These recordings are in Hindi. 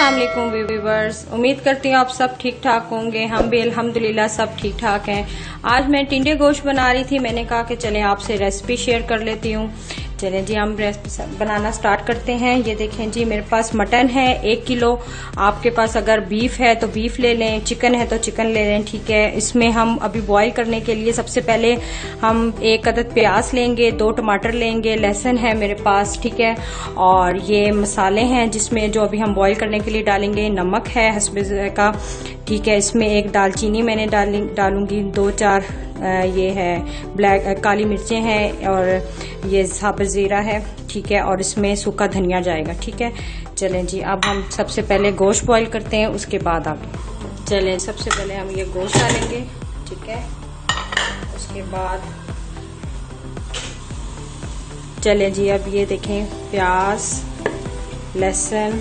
अस्सलाम वालेकुम व्यूअर्स, उम्मीद करती हूँ आप सब ठीक ठाक होंगे। हम भी अल्हम्दुलिल्लाह सब ठीक ठाक हैं। आज मैं टिंडे गोश्त बना रही थी, मैंने कहा कि चलें आपसे रेसिपी शेयर कर लेती हूँ। चलें जी हम रेसिपी बनाना स्टार्ट करते हैं। ये देखें जी, मेरे पास मटन है 1 किलो। आपके पास अगर बीफ है तो बीफ ले लें, चिकन है तो चिकन ले लें, ठीक है। इसमें हम अभी बॉईल करने के लिए सबसे पहले हम 1 अदद प्याज लेंगे, 2 टमाटर लेंगे, लहसुन है मेरे पास, ठीक है। और ये मसाले हैं जिसमें जो अभी हम बॉईल करने के लिए डालेंगे। नमक है हस्बे का, ठीक है। इसमें 1 दालचीनी मैंने डालूंगी, 2-4 ये है ब्लैक काली मिर्चें हैं और ये साबुत जीरा है, ठीक है। और इसमें सूखा धनिया जाएगा, ठीक है। चलें जी अब हम सबसे पहले गोश्त बॉईल करते हैं, उसके बाद आगे चलें। सबसे पहले हम ये गोश्त डालेंगे, ठीक है। उसके बाद चलें जी अब ये देखें प्याज, लहसुन,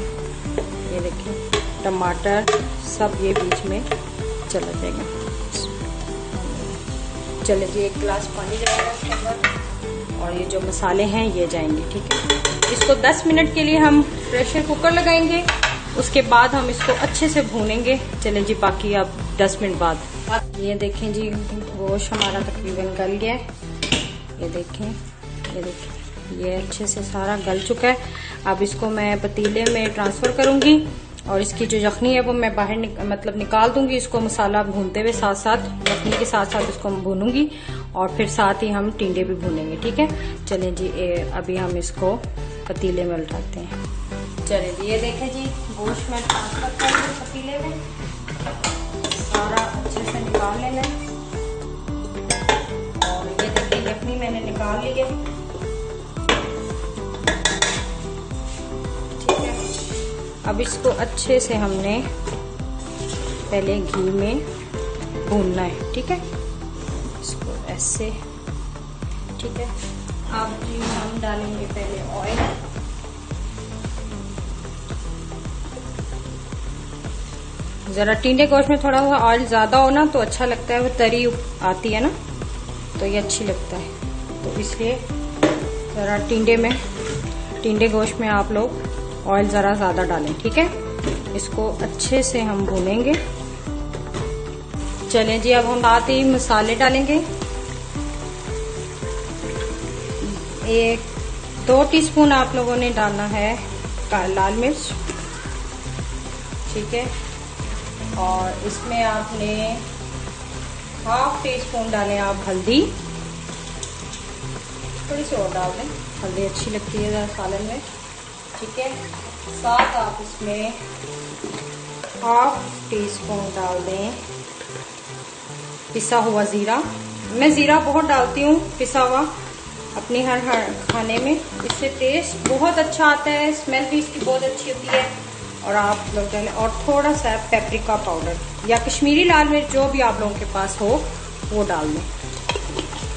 ये देखें टमाटर, सब ये बीच में चला जाएगा। चलें जी 1 गिलास पानी जाएगा इसके अंदर और ये जो मसाले हैं ये जाएंगे, ठीक है। इसको 10 मिनट के लिए हम प्रेशर कुकर लगाएंगे, उसके बाद हम इसको अच्छे से भूनेंगे। चलें जी बाकी अब 10 मिनट बाद। ये देखें जी गोश्त हमारा तकरीबन गल गया है। ये देखें ये अच्छे से सारा गल चुका है। अब इसको मैं पतीले में ट्रांसफर करूंगी और इसकी जो यखनी है वो मैं बाहर निकाल दूंगी। इसको मसाला भूनते हुए साथ साथ यखनी के साथ साथ इसको भूनूंगी और फिर साथ ही हम टिंडे भी भूनेंगे, ठीक है। चलें जी अभी हम इसको पतीले में उल्टाते हैं। चलें जी ये देखें जी गोश्त में ट्रांसफर करेंगे पतीले में, सारा अच्छे से निकाल लेना है। और ये देखें यखनी मैंने निकाल ली है, अब इसको अच्छे से हमने पहले घी में भूनना है, ठीक है। इसको ऐसे, ठीक है। अब जी हम डालेंगे पहले ऑयल। जरा टिंडे गोश्त में थोड़ा सा ऑयल ज्यादा हो ना तो अच्छा लगता है, वो तरी आती है ना तो ये अच्छी लगता है। तो इसलिए जरा टिंडे गोश्त में आप लोग ऑयल जरा ज्यादा डालें, ठीक है। इसको अच्छे से हम भूनेंगे। चलें जी अब हम साथ ही मसाले डालेंगे। 2 टीस्पून आप लोगों ने डालना है लाल मिर्च, ठीक है। और इसमें आपने 1/2 टीस्पून डालें आप हल्दी, थोड़ी सी और डाल दें, हल्दी अच्छी लगती है सालन में, ठीक है। साथ आप इसमें 1/2 टीस्पून डाल दें पिसा हुआ जीरा। मैं जीरा बहुत डालती हूँ पिसा हुआ अपनी हर खाने में, इससे टेस्ट बहुत अच्छा आता है, स्मेल भी इसकी बहुत अच्छी होती है। और आप लोग डालें और थोड़ा सा पेपरिका पाउडर या कश्मीरी लाल मिर्च जो भी आप लोगों के पास हो वो डाल दें,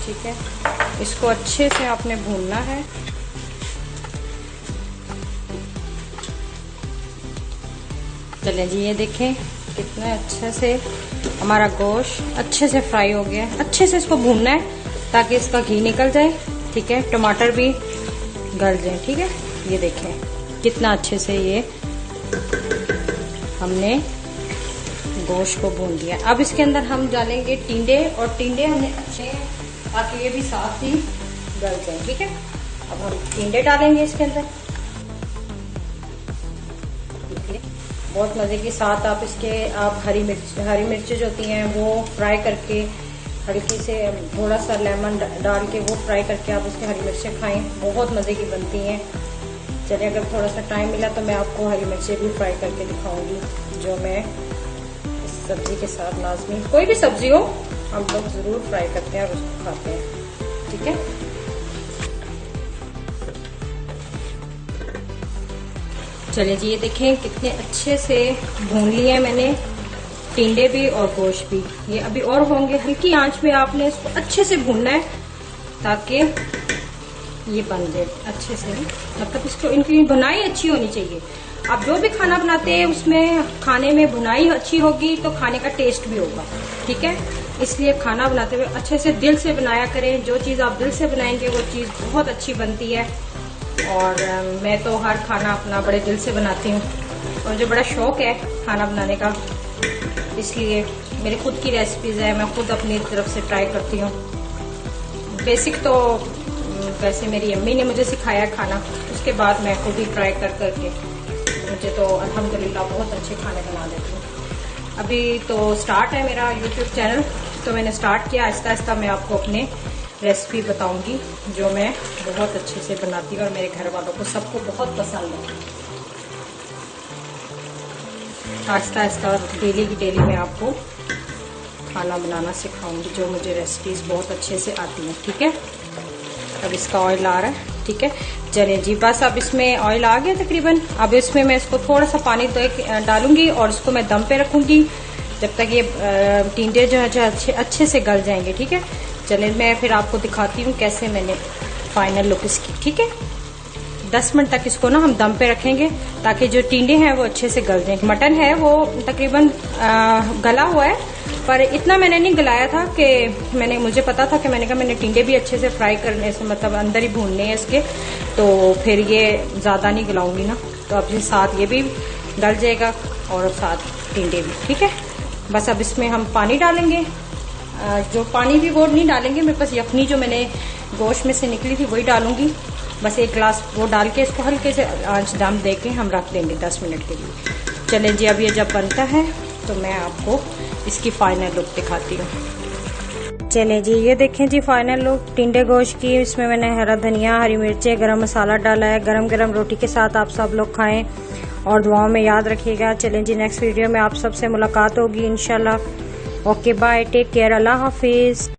ठीक है। इसको अच्छे से आपने भूनना है। चलें जी ये देखें कितना अच्छे से हमारा गोश्त अच्छे से फ्राई हो गया है। अच्छे से इसको भूनना है ताकि इसका घी निकल जाए, ठीक है। टमाटर भी गल जाए, ठीक है। ये देखें कितना अच्छे से ये हमने गोश्त को भून दिया। अब इसके अंदर हम डालेंगे टिंडे, और टिंडे हमें अच्छे ताकि ये भी साथ ही गल जाए, ठीक है। अब हम टिंडे डालेंगे इसके अंदर, बहुत मजे के साथ। आप इसके हरी मिर्च जो होती हैं वो फ्राई करके हल्की से थोड़ा सा लेमन डाल के वो फ्राई करके आप इसके हरी मिर्चें खाएं, बहुत मजे की बनती हैं। चलिए अगर थोड़ा सा टाइम मिला तो मैं आपको हरी मिर्चें भी फ्राई करके दिखाऊंगी, जो मैं इस सब्जी के साथ लाजमी, कोई भी सब्जी हो हम लोग जरूर फ्राई करते हैं और उसको खाते हैं, ठीक है। चलिए जी ये देखें कितने अच्छे से भून लिए हैं मैंने टिंडे भी और गोश्त भी। ये अभी और होंगे, हल्की आंच में आपने इसको अच्छे से भूनना है ताकि ये बन जाए अच्छे से। मतलब इसको इनकी भुनाई अच्छी होनी चाहिए। आप जो भी खाना बनाते हैं उसमें खाने में भुनाई अच्छी होगी तो खाने का टेस्ट भी होगा, ठीक है। इसलिए खाना बनाते हुए अच्छे से दिल से बनाया करें। जो चीज़ आप दिल से बनाएंगे वो चीज़ बहुत अच्छी बनती है। और मैं तो हर खाना अपना बड़े दिल से बनाती हूँ, और मुझे बड़ा शौक है खाना बनाने का, इसलिए मेरी खुद की रेसिपीज है, मैं खुद अपनी तरफ से ट्राई करती हूँ। बेसिक तो वैसे मेरी अम्मी ने मुझे सिखाया खाना, उसके बाद मैं खुद ही ट्राई करके मुझे तो अल्हम्दुलिल्लाह बहुत अच्छे खाने बना लेती हूँ। अभी तो स्टार्ट है मेरा यूट्यूब चैनल, तो मैंने स्टार्ट किया। आहिस्ता आहिस्ता मैं आपको अपने रेसिपी बताऊंगी जो मैं बहुत अच्छे से बनाती हूँ और मेरे घर वालों को सबको बहुत पसंद है। आहिस्ता आहिस्ता डेली की डेली मैं आपको खाना बनाना सिखाऊंगी, जो मुझे रेसिपीज बहुत अच्छे से आती हैं। ठीक है, अब इसका ऑयल आ रहा है। ठीक है, चलिए जी, बस अब इसमें ऑयल आ गया तकरीबन। अब इसमें मैं इसको थोड़ा सा पानी डालूंगी और इसको मैं दम पे रखूंगी जब तक ये टिंडे जो है अच्छे से गल जाएंगे। ठीक है, चलिए मैं फिर आपको दिखाती हूँ कैसे मैंने फाइनल लुक इसकी। ठीक है, 10 मिनट तक इसको ना हम दम पे रखेंगे ताकि जो टिंडे हैं वो अच्छे से गल जाएं। मटन है वो तकरीबन गला हुआ है, पर इतना मैंने नहीं गलाया था कि मुझे पता था कि मैंने टिंडे भी अच्छे से फ्राई करने से, मतलब अंदर ही भूनने हैं इसके, तो फिर ये ज्यादा नहीं गलाऊंगी ना, तो अब साथ ये भी गल जाएगा और साथ टिंडे भी। ठीक है, बस अब इसमें हम पानी डालेंगे। जो पानी भी वो नहीं डालेंगे, मेरे पास यखनी जो मैंने गोश्त में से निकली थी वही डालूंगी। बस 1 गिलास वो डाल के इसको हल्के से आंच दम दे के हम रख देंगे 10 मिनट के लिए। चलें जी, अब ये जब बनता है तो मैं आपको इसकी फाइनल लुक दिखाती हूँ। चलें जी, ये देखें जी फाइनल लुक टिंडे गोश्त की। इसमें मैंने हरा धनिया, हरी मिर्चें, गरम मसाला डाला है। गरम गरम रोटी के साथ आप सब लोग खाएं और दुआओं में याद रखिएगा। चलें जी, नेक्स्ट वीडियो में आप सबसे मुलाकात होगी इंशाल्लाह। ओके बाय, टेक केयर, अल्लाह हाफिज।